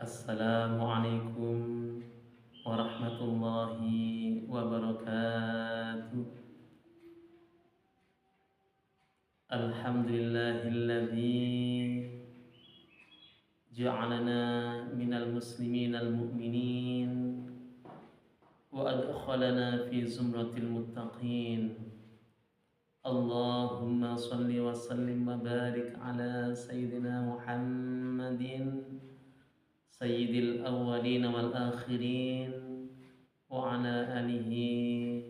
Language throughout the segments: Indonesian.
Assalamualaikum warahmatullahi wabarakatuh. Alhamdulillahilladzi ja'alana minal musliminal mu'minin wa adkhalana fi zumratil muttaqin. Allahumma salli wa sallim wa barik ala sayyidina Muhammadin sayyidil awwalin wal akhirin wa ala alihi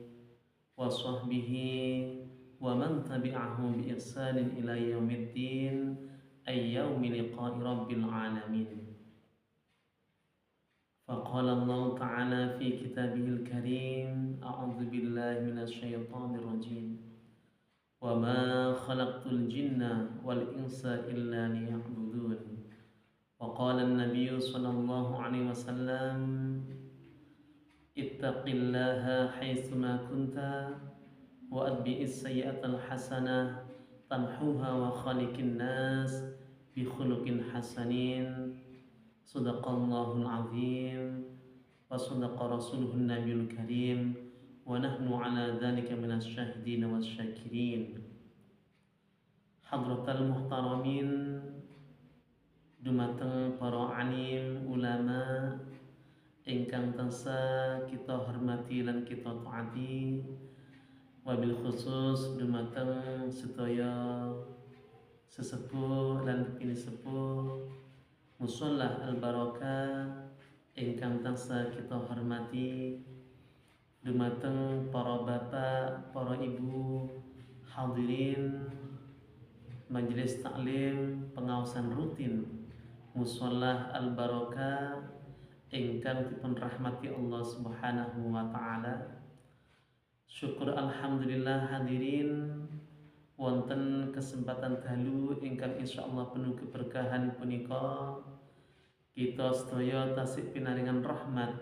wa sahbihi wa man tabi'ahum bi ihsanin ila yaumiddin ay yaumi liqa'i rabbil alamin. Faqala Allah ta'ala fi kitabihil karim, a'udzu billahi minasy syaithanir rajim. Wa ma khalaqtul jinna wal insa illa liya'budun. وقال النبي صلى الله عليه وسلم اتق الله حيثما كنت وأتبع السيئة الحسنة تمحوها وخالق الناس بخلق حسنين صدق الله العظيم وصدق رسوله النبي الكريم ونحن على ذلك من الشاهدين والشاكرين. حضرة المحترمين, dumateng para alim ulama ingkang tansah kita hormati lan kita taati, wabil khusus dumateng sedaya sesepuh lan pini sepuh musholah al barakah ingkang tansah kita hormati, dumateng para bapak, para ibu, hadirin majelis taklim pengawasan rutin Musholah Al-Barakah ingkang dipun rahmati Allah Subhanahu wa taala. Syukur alhamdulillah hadirin wonten kesempatan dalu ingkang insyaallah penuh keberkahan punika kita sedaya tasih pinaringan rahmat,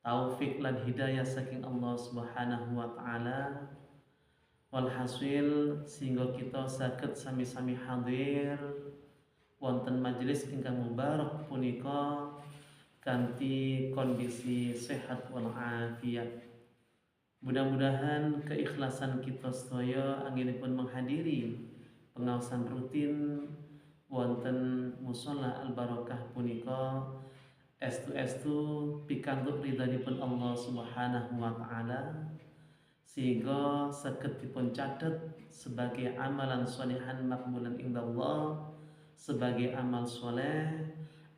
taufik lan hidayah saking Allah Subhanahu wa taala. Walhasil sehingga kita saged sami-sami hadir wonten majelis ingkang mubarak punika kanthi kondisi sehat wal afiat. Mudah-mudahan keikhlasan kita sedaya anggenipun menghadiri pengawasan rutin wonten musholah al barakah punika estu pikantuk ridhanipun Allah Subhanahu wa taala, sehingga saged dipun catet sebagai amalan sholihan makbulan indallah, sebagai amal soleh,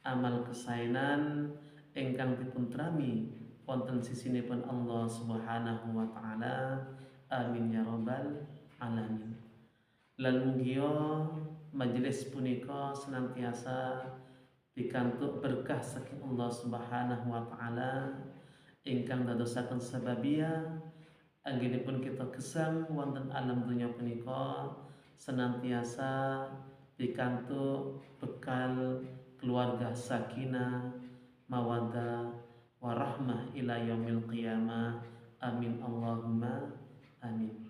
amal kesaenan ingkang dipun trami wonten sisinipun Allah Subhanahu wa taala. Amin ya rabbal alamin. Lan mugia majelis punika senantiasa pikantuk berkah saking Allah Subhanahu wa taala ingkang dadosaken sababia anggenipun kita gesang wonten alam dunya punika senantiasa pikantuk bekal keluarga sakinah, mawaddah, warahmah ila yaumil qiyamah. Amin Allahumma amin.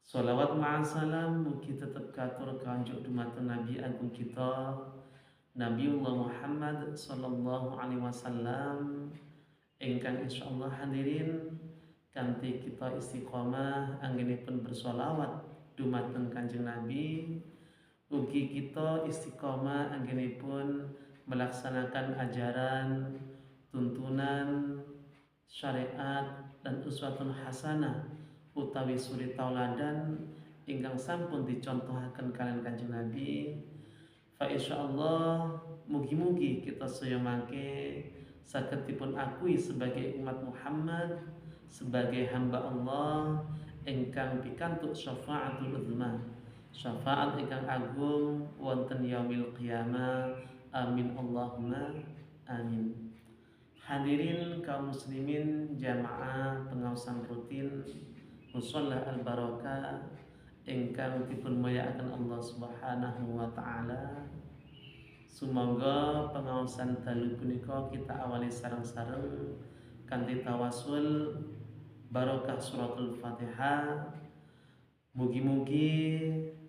Sholawat ma'asalam mugi tetep katur kanjuk dumateng Nabi agung kita Nabiullah Muhammad sallallahu alaihi wasallam ingkang insyaallah hadirin kanthi kita istiqomah anggenipun bersolawat dumateng Kanjeng Nabi, ugi kita istiqomah anggenipun melaksanakan ajaran, tuntunan, syariat dan uswatun hasanah utawi suri tauladan ingkang sampun dicontohaken kalian Kanjeng Nabi. Fa insyaallah mugi-mugi kita sedaya mangke saged dipun akui sebagai umat Muhammad, sebagai hamba Allah ingkang pikantuk syafaatul uzma, syafaat ingkang agung wonten yaumil qiyamah. Amin Allahumma amin. Hadirin kaum muslimin jamaah pengawasan rutin musholah al barakah ingkang dipun mulyakaken Allah Subhanahu wa taala. Sumangga pengawasan dalu punika kita awali sareng-sareng kanthi tawasul barokah suratul Fatihah. Mugi-mugi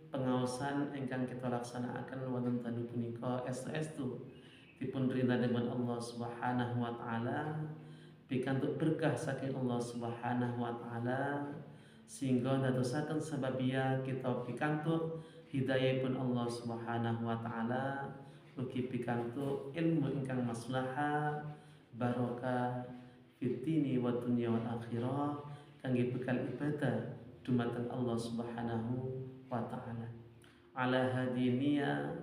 pengawasan ingkang kita laksanakan wonten dalu punika estu-estu dipun rinta dengan Allah Subhanahu wa taala pikantuk berkah saking Allah Subhanahu wa taala sehingga dadosaken sababia kita pikantuk hidayahipun Allah Subhanahu wa taala ugi pikantuk ilmu ingkang maslahah barokah fitini wa dunya wal akhirah kangge bekal ibadah dumateng Allah Subhanahu wa taala ala hadiniya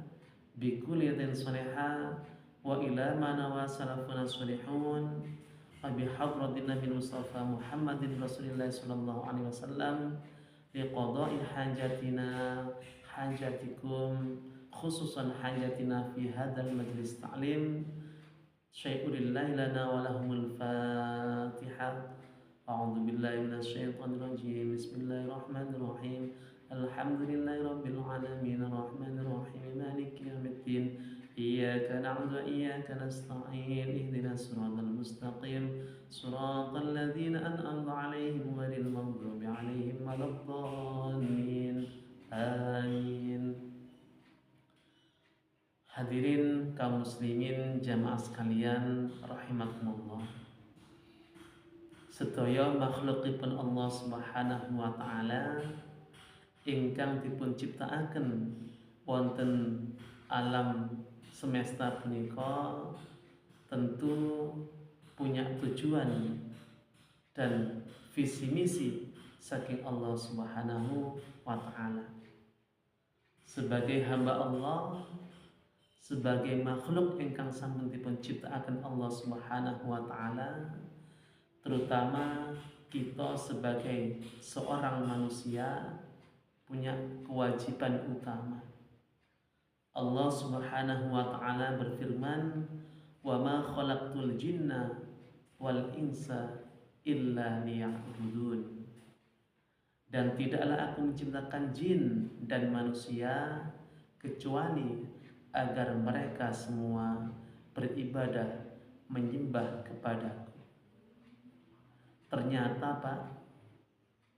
bi kulli yadin salihah wa ila ma nawa salafuna salihun abi hadratin nabi Mustafa Muhammadin Rasulillah sallallahu alaihi wasallam liqada'i hajatina hajatikum khususan hajatina fi hadzal majlis ta'lim syai'ulillahi lana wa lahumul fatihah. A'udzu billahi minasy syaithanir rajim. Bismillahirrahmanirrahim. Alhamdulillahi rabbil alamin arrahmanir rahim maliki yaumiddin. Iyyaka na'budu wa iyyaka nasta'in. Ihdinas siratal mustaqim. Siratal ladzina an'amta 'alaihim ghairil maghdubi 'alaihim waladdallin. Amin. Hadirin kaum muslimin jamaah sekalian rahimakumullah. Sedaya makhlukipun Allah Subhanahu wa taala ingkang dipun ciptakaken wonten alam semesta punika tentu punya tujuan dan visi misi saking Allah Subhanahu wa taala. Sebagai hamba Allah, sebagai makhluk ingkang sampun dipun ciptakaken Allah Subhanahu wa taala, terutama kita sebagai seorang manusia punya kewajiban utama. Allah Subhanahu wa taala berfirman, "Wa ma khalaqtul jinna wal insa illa liya'budun." Dan tidaklah aku menciptakan jin dan manusia kecuali agar mereka semua beribadah menyembah kepadaku. Ternyata Pak,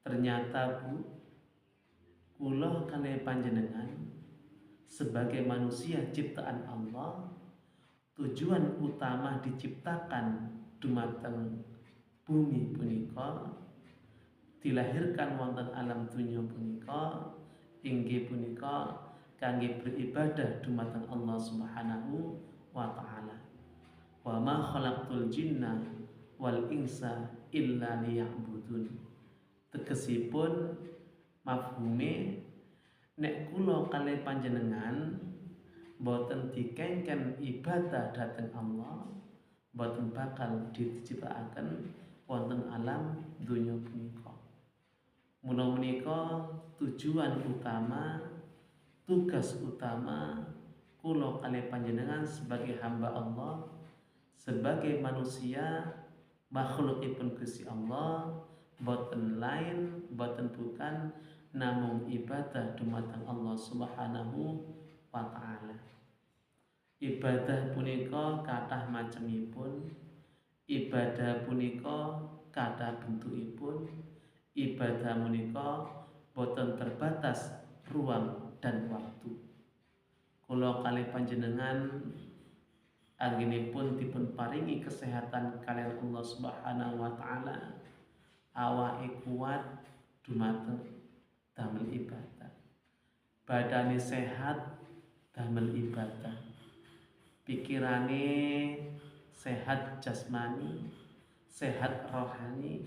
ternyata Bu, kula kalih panjenengan sebagai manusia ciptaan Allah, tujuan utama diciptakan dumateng bumi punika, dilahirkan wonten alam dunya punika inggih punika kangge beribadah dumateng Allah Subhanahu wa taala. Wa ma khalaqtul jinna wal insa illa liya'budun. Tegesipun mafhume nek kula kalih panjenengan boten dikengken ibadah dhateng Allah, boten bakal diciptakaken wonten alam donya punika. Mula menika tujuan utama, tugas utama kula kalih panjenengan sebagai hamba Allah, sebagai manusia makhlukipun Gusti Allah, boten lain boten bukan namung ibadah dumateng Allah Subhanahu wa taala. Ibadah punika kathah macemipun. Ibadah punika kathah bentukipun. Ibadah punika boten terbatas ruang dan waktu. Kula kalih panjenengan anggenipun dipun paringi kesehatan kalian Allah Subhanahu wa taala, awake kuat dumateng damel ibadah. Badane sehat damel ibadah. Pikirane sehat jasmani, sehat rohani,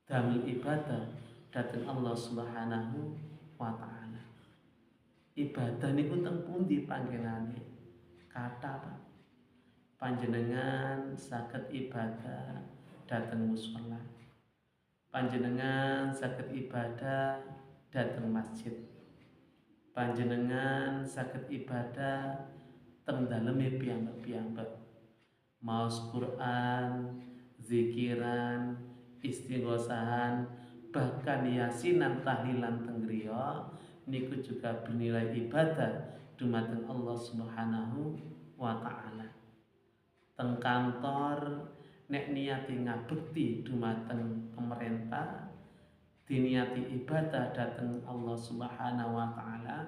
damel ibadah dhateng Allah Subhanahu wa taala. Ibadah niku teng pundi panggenane? Kathah Pak. Panjenengan saged ibadah dhateng mushola. Panjenengan saged ibadah dhateng masjid. Panjenengan saged ibadah teng daleme piyambak-piyambak. Maos Quran, zikiran, istighosahan, bahkan yasinan tahlilan teng griya niku juga bernilai ibadah dumateng Allah Subhanahu wa taala. Teng kantor nek niati ngabekti dumateng pemerintah, diniati ibadah dhateng Allah Subhanahu wa taala,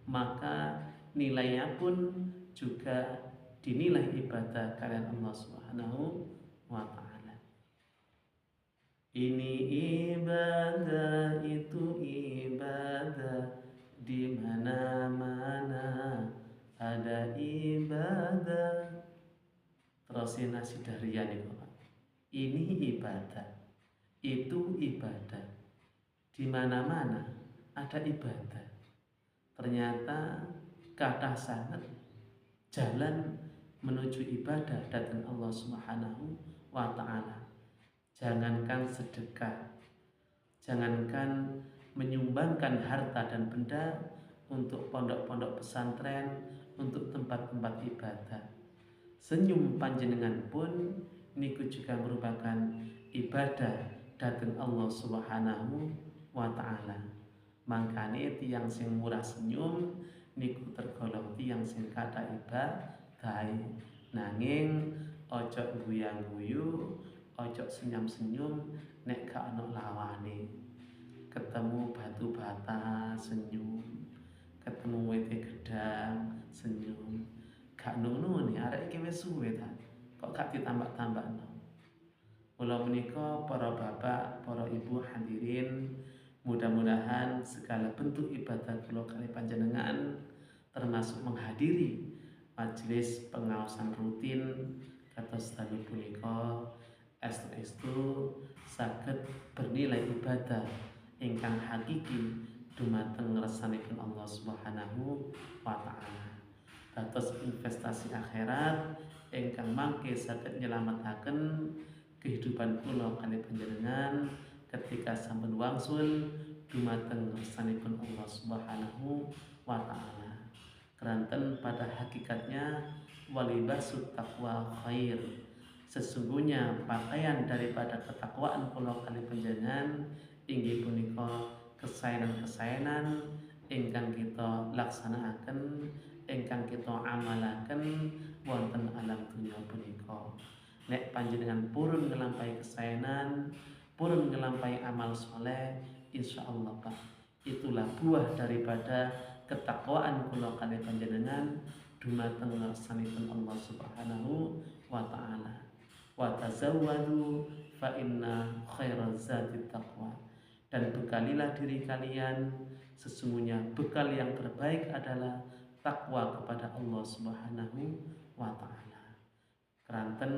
maka nilainya pun juga dinilai ibadah kalian Allah Subhanahu wa ta'ala. Ini ibadah, itu ibadah, di mana-mana ada ibadah. Terusin nasi darian itu, ini ibadah, itu ibadah, di mana-mana ada ibadah. Ternyata kata sangat jalan menuju ibadah datang Allah Subhanahu wa ta'ala. Jangankan sedekah, jangankan menyumbangkan harta dan benda untuk pondok-pondok pesantren, untuk tempat-tempat ibadah. Senyum panjenengan pun niku juga merupakan ibadah datang Allah Subhanahu wa ta'ala. Mangkane tiang sing murah senyum niku tergolong tiang sing kata ibadah. Nanging ojo guyang-guyu, ojo senyum-senyum nek gak ono lawane. Ketemu batu bata senyum, ketemu wete gedang senyum. Gak nunu nih, arek iki wis suwe ta. Kok gak ditambah-tambahno. Mula menika para bapak, para ibu hadirin, mudah-mudahan segala bentuk ibadah kula kali panjenengan termasuk menghadiri majelis pengawasan rutin kados tali punika estu saged bernilai ibadah ingkang hakiki dumateng ngersanipun Allah Subhanahu wa ta'ala. Dados investasi akhirat ingkang mangke saged nyelametaken kehidupan kula kali panjenengan ketika sampun wangsul dumateng ngersanipun Allah Subhanahu wa ta'ala. Keranten pada hakikatnya walibasut taqwa khair. Sesungguhnya pakaian daripada ketakwaan kula kali panjenengan inggih punika kesaenan-kesaenan ingkang kita laksanakaken, ingkang kita amalaken wonten alam dunya punika. Nek panjenengan purun ngelampahi kesaenan, purun ngelampahi amal soleh, insyaallah Pak, itulah buah daripada ketakwaan kula kali panjenengan dumateng ngarsanipun Allah Subhanahu wa ta'ala. Wa tazawwadu fa inna khairaz zati taqwa. Dan bekalilah diri kalian, sesungguhnya bekal yang terbaik adalah takwa kepada Allah Subhanahu wa ta'ala. Keranten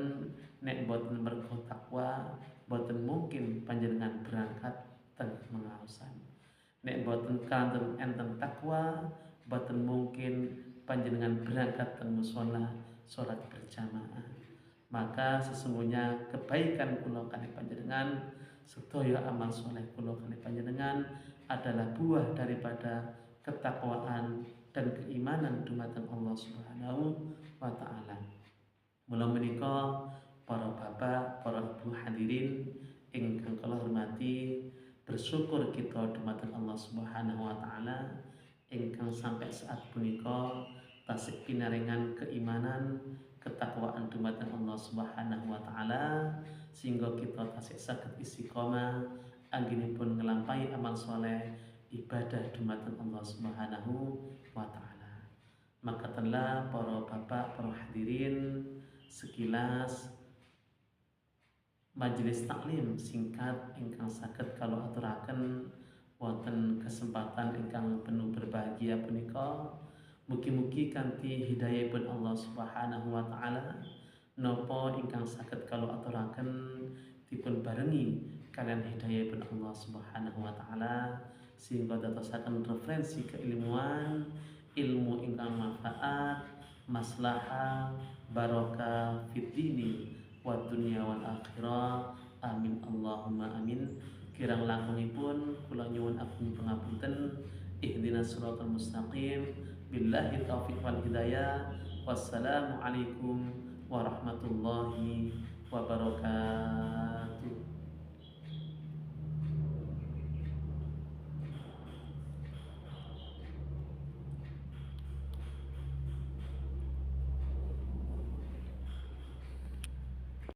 nek boten mergo takwa, boten mungkin panjenengan berangkat teng mengaosan. Nek boten kanten enten takwa, boten mungkin panjenengan berangkat teng mushola salat berjamaah. Maka sesungguhnya kebaikan kula kali panjenengan, sedaya amal soleh kula kali panjenengan adalah buah daripada ketakwaan dan keimanan dumateng Allah Subhanahu wa ta'ala. Mula menika para bapak, para ibu hadirin ingkang kula hormati, bersyukur kita dumateng Allah Subhanahu wa ta'ala ingkang sampai saat punika tasih pinaringan keimanan, ketakwaan dumateng Allah Subhanahu wa ta'ala sehingga kita tasih saged istiqomah anggenipun ngelampahi amal soleh ibadah dumateng Allah Subhanahu wa ta'ala. Maka telah para bapak, para hadirin, sekilas majelis taklim singkat ingkang saged kalau aturaken wonten kesempatan ingkang penuh berbahagia punika. Mugi-mugi kanthi hidayahipun Allah Subhanahu wa ta'ala napa ingkang saged kalau aturaken dipun barengi kalian hidayahipun Allah Subhanahu wa ta'ala sehingga dadosaken referensi keilmuan, ilmu ingkang manfaat, maslahah, barokah fid dini wa dunya wal akhirah. Amin Allahumma amin. Kirang langkungipun kula nyuwun agung pangapunten. Ihdinas siratal mustaqim. Billahi taufiq wal hidayah. Wassalamualaikum warahmatullahi wabarakatuh.